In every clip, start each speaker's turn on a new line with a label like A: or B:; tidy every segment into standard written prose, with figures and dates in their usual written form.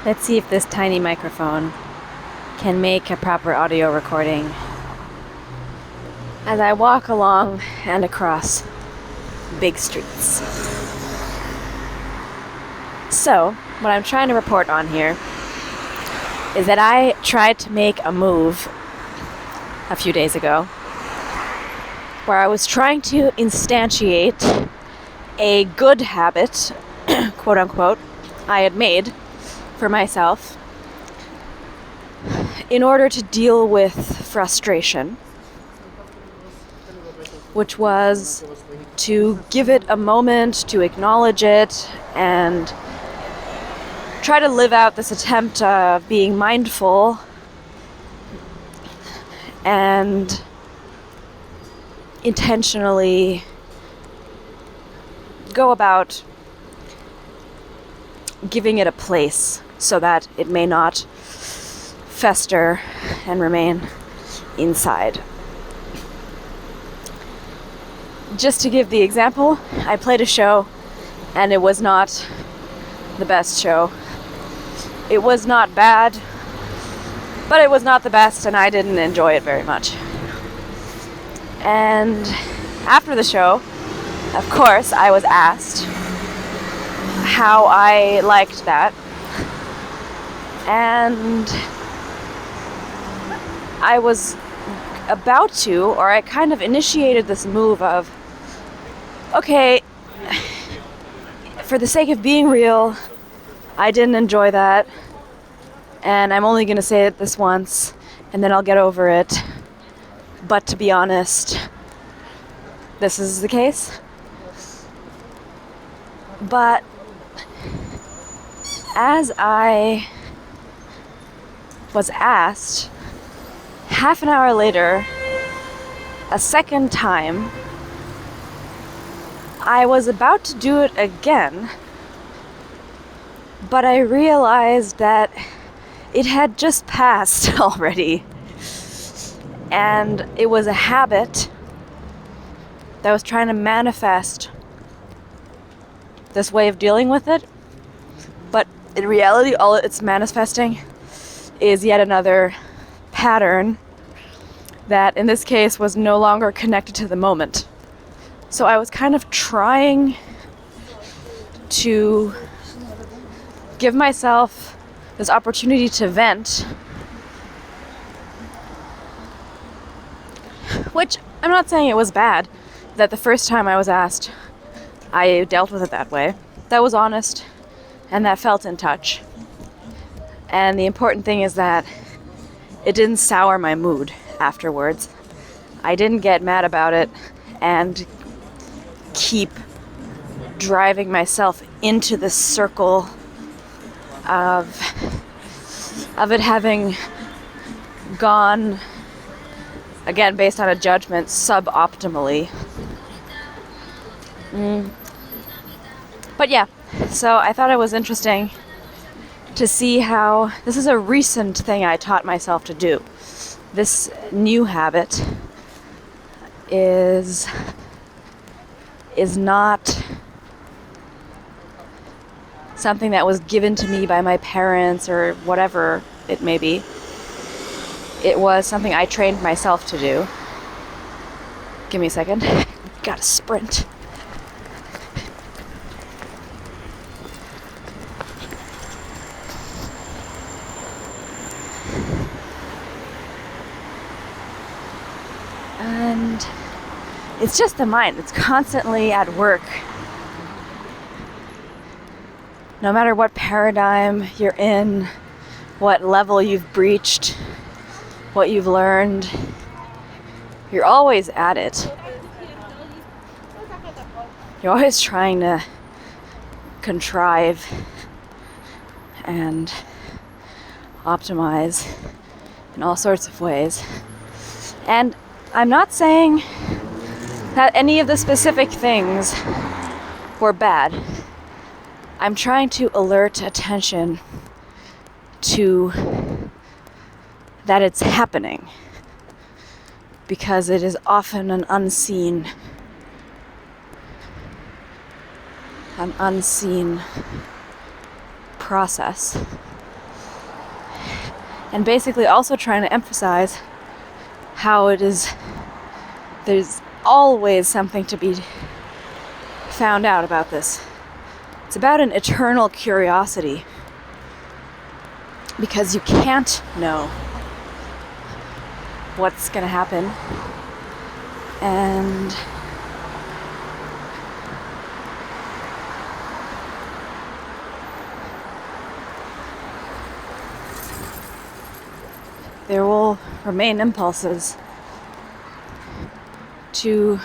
A: Let's see if this tiny microphone can make a proper audio recording as I walk along and across big streets. So, what I'm trying to report on here is that I tried to make a move a few days ago where I was trying to instantiate a good habit, quote unquote, I had made for myself in order to deal with frustration, which was to give it a moment, to acknowledge it, and try to live out this attempt of being mindful and intentionally go about giving it a place so that it may not fester and remain inside. Just to give the example, I played a show and it was not the best show. It was not bad, but it was not the best, and I didn't enjoy it very much. And after the show, of course, I was asked how I liked that. And I was about to, or I kind of initiated this move of, okay, for the sake of being real, I didn't enjoy that, and I'm only going to say it this once, and then I'll get over it. But to be honest, this is the case. But as I was asked, half an hour later, a second time, I was about to do it again, but I realized that it had just passed already. And it was a habit that was trying to manifest this way of dealing with it. But in reality, all it's manifesting is yet another pattern that in this case was no longer connected to the moment. So I was kind of trying to give myself this opportunity to vent, which I'm not saying it was bad, that the first time I was asked, I dealt with it that way. That was honest, and that felt in touch. And the important thing is that it didn't sour my mood afterwards. I didn't get mad about it and keep driving myself into this circle of it having gone, again, based on a judgment, suboptimally. But yeah, so I thought it was interesting to see how this is a recent thing I taught myself to do. This new habit is not something that was given to me by my parents or whatever it may be. It was something I trained myself to do. Give me a second. Gotta sprint. And it's just the mind. It's constantly at work. No matter what paradigm you're in, what level you've breached, what you've learned, you're always at it. You're always trying to contrive and optimize in all sorts of ways. And I'm not saying that any of the specific things were bad. I'm trying to alert attention to that it's happening, because it is often an unseen process. And basically also trying to emphasize how there's always something to be found out about this. It's about an eternal curiosity, because you can't know what's going to happen. And there will remain impulses to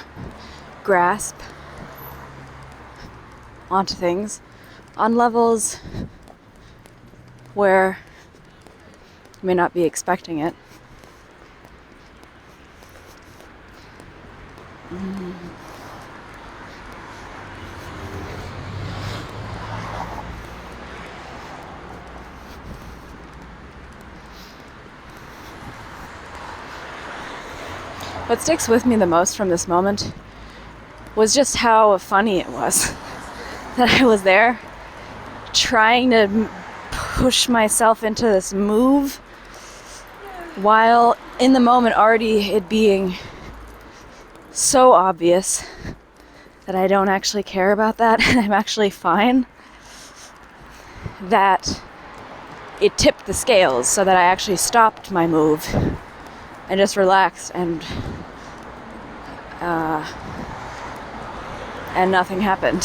A: grasp onto things on levels where you may not be expecting it. What sticks with me the most from this moment was just how funny it was that I was there trying to push myself into this move while in the moment already it being so obvious that I don't actually care about that and I'm actually fine, that it tipped the scales so that I actually stopped my move and just relaxed and nothing happened.